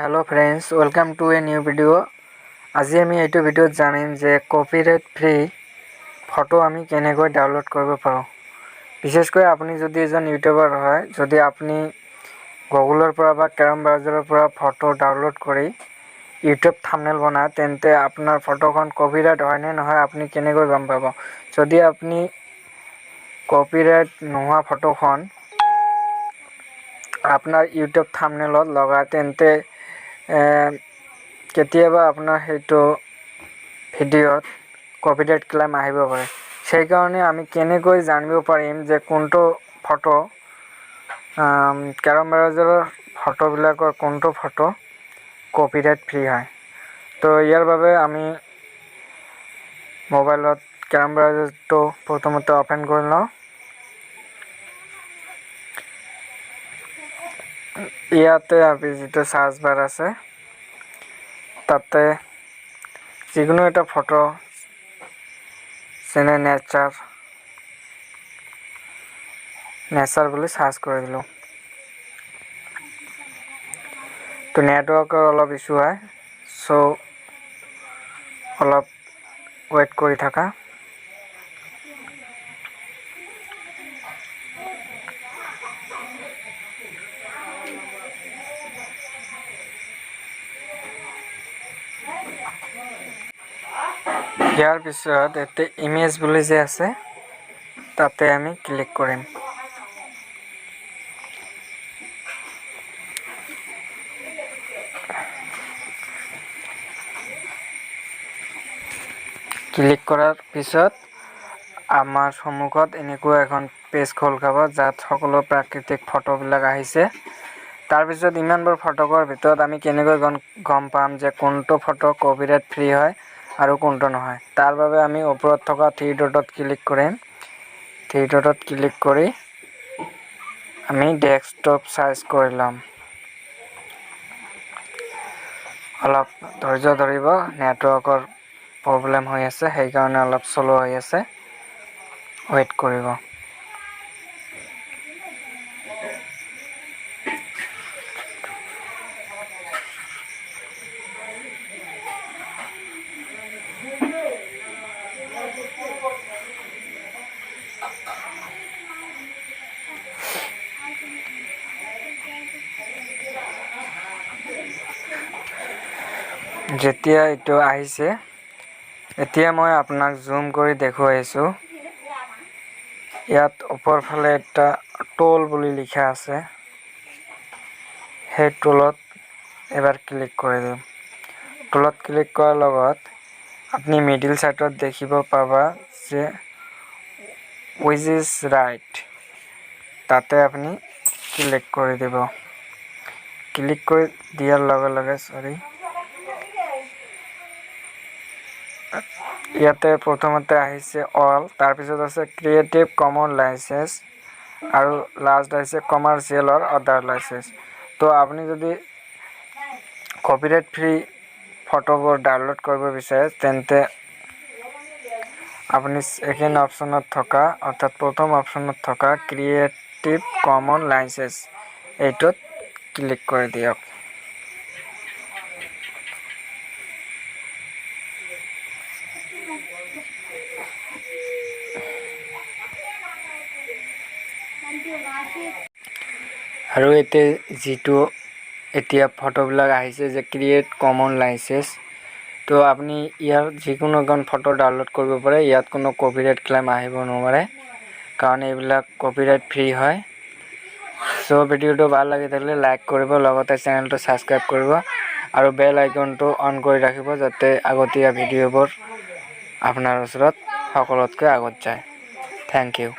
hello friends, welcome to a new video. আজি আমি এইটো ভিডিওত জানিম যে কপিৰাইট ফ্ৰী ফটো আমি কেনেকৈ ডাউনলোড কৰিব পাৰোঁ। বিশেষকৈ আপুনি যদি এজন ইউটিউবাৰ হয়, যদি আপুনি গুগলৰ পৰা বা ক্ৰম ব্ৰাউজাৰৰ পৰা ফটো ডাউনলোড কৰি ইউটিউব থাম্বনেল বনায়, তেন্তে আপোনাৰ ফটোখন কপিৰাইট হয় নে নহয় আপুনি কেনেকৈ গম পাব। যদি আপুনি কপিৰাইট নোহোৱা ফটোখন আপনাৰ ইউটিউব থাম্বনেলত লগা তেন্তে কেতিয়াবা আপোনাৰ সেইটো ভিডিঅ'ত কপিৰাইট ক্লেইম আহিব পাৰে। সেই কাৰণে আমি কেনেকৈ জানিব পাৰিম যে কোনটো ফটো ক্ৰম ব্ৰাউজাৰৰ ফটোবিলাকৰ কোনটো ফটো কপিৰাইট ফ্ৰী হয়। তো ইয়াৰ বাবে আমি মোবাইলত ক্ৰম ব্ৰাউজাৰটো প্ৰথমতে ওপেন কৰি লওঁ। ইয়াতে আপনি যেটা সার্চ বার আছে তাতে যিকোনো এটা ফটো যেনে নেচার বলে সার্চ করে দিল। তো নেটওয়ার্কের অলপ ইস্যু হয়, সো অলপ ওয়েট করে থাকা। ইয়াৰ পিছত এতে ইমেজ বুলি যে আছে তাতে আমি ক্লিক কৰিম। ক্লিক কৰাৰ পিছত আমাৰ সন্মুখত এনেকুৱা এখন পেজ খোল খাব, যাত সকলো প্ৰাকৃতিক ফটোবিলাক আহিছে। তাৰপিছত ইমানবোৰ ফটোকৰ ভিতৰত আমি কেনেকৈ গম পাম যে কোনটো ফটো কপিৰাইট ফ্ৰী হয় আৰু কোনটো নহয়। তাৰ বাবে আমি ওপৰত থকা থ্ৰী ডটত ক্লিক কৰিম। থ্ৰী ডটত ক্লিক কৰি আমি ডেস্কটপ সাৰ্চ কৰি ল'ম। অলপ ধৈৰ্য ধৰিব, নেটৱৰ্কৰ প্ৰব্লেম হৈ আছে, সেইকাৰণে অলপ স্লো হৈ আছে, ওয়েট কৰিব। যেতিয়া এইটো আহিছে, এতিয়া মই আপোনাক জুম কৰি দেখুৱাইছো। ইয়াত ওপৰ ফালে এটা টোল বুলি লিখা আছে, সেই টোলত এবাৰ ক্লিক কৰি দিম। টোলত ক্লিক কৰাৰ লগত আপুনি মিডিল সাইডত দেখিব পাবা যে উইচ ইজ ৰাইট, তাতে আপুনি ক্লিক কৰি দিব। ক্লিক কৰি দিয়াৰ লগে লগে ইয়াতে প্ৰথমতে আহিছে অল, তাৰপিছত আছে ক্ৰিয়েটিভ কমন লাইসেন্স আৰু লাষ্ট আহিছে কমাৰ্চিয়েল অৰ আদাৰ লাইসেন্স। তো আপুনি যদি কপিৰাইট ফ্ৰী ফটোবোৰ ডাউনলোড কৰিব বিচাৰে, তেন্তে আপুনি সেকেন্ড অপশনত থকা, অৰ্থাৎ প্ৰথম অপশনত থকা ক্ৰিয়েটিভ কমন লাইসেন্স এইটোত ক্লিক কৰি দিয়ক। আৰু এতিয়া ফটোবিলাক আহিছে যে ক্ৰিয়েট কমন লাইসেন্স। তো আপুনি ইয়াৰ যিকোনো এখন ফটো ডাউনলোড কৰিব পাৰে, ইয়াত কোনো কপিৰাইট ক্লেইম আহিব নোৱাৰে, কাৰণ এইবিলাক কপিৰাইট ফ্ৰী হয়। সো ভিডিওটো ভাল লাগি থাকিলে লাইক কৰিব, লগতে চেনেলটো সাবস্ক্ৰাইব কৰিব আৰু বেল আইকনটো অন কৰি ৰাখিব, যাতে আগতীয়া ভিডিঅ'বোৰ আপোনাৰ ওচৰত সকলোতকৈ আগত যায়। Thank U.